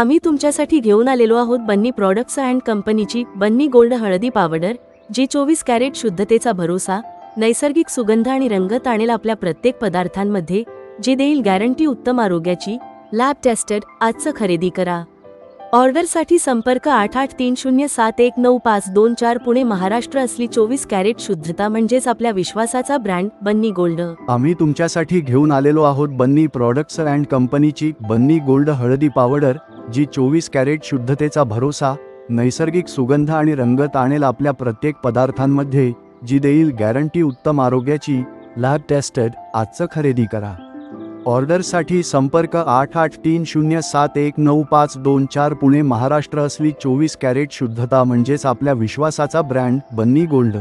आम्ही तुमच्यासाठी घेऊन आलेलो आहोत बन्नी प्रॉडक्ट्स अँड कंपनीची बन्नी गोल्ड हळदी पावडर, जी 24 कॅरेट शुद्धतेचा भरोसा, नैसर्गिक सुगंध आणि रंग आणेल आपल्या प्रत्येक पदार्थांमध्ये, जी देईल गॅरंटी उत्तम आरोग्याची, लॅब टेस्टेड। आजच खरेदी करा। ऑर्डरसाठी संपर्क 8830719524 पुणे महाराष्ट्र। असली 24 कॅरेट शुद्धता म्हणजेच आपल्या विश्वासाचा ब्रँड बन्नी गोल्ड। आम्ही तुमच्यासाठी घेऊन आलेलो आहोत बन्नी प्रॉडक्ट्स अँड कंपनीची बन्नी गोल्ड हळदी पावडर, जी 24 कॅरेट शुद्धतेचा भरोसा, नैसर्गिक सुगंध आणि रंगत आणेल आपल्या प्रत्येक पदार्थांमध्ये, जी देईल गॅरंटी उत्तम आरोग्याची, लॅब टेस्टेड। आजच खरेदी करा। ऑर्डरसाठी संपर्क 8830719524 पुणे महाराष्ट्र। असली 24 कॅरेट शुद्धता म्हणजेच आपल्या विश्वासाचा ब्रँड बन्नी गोल्ड।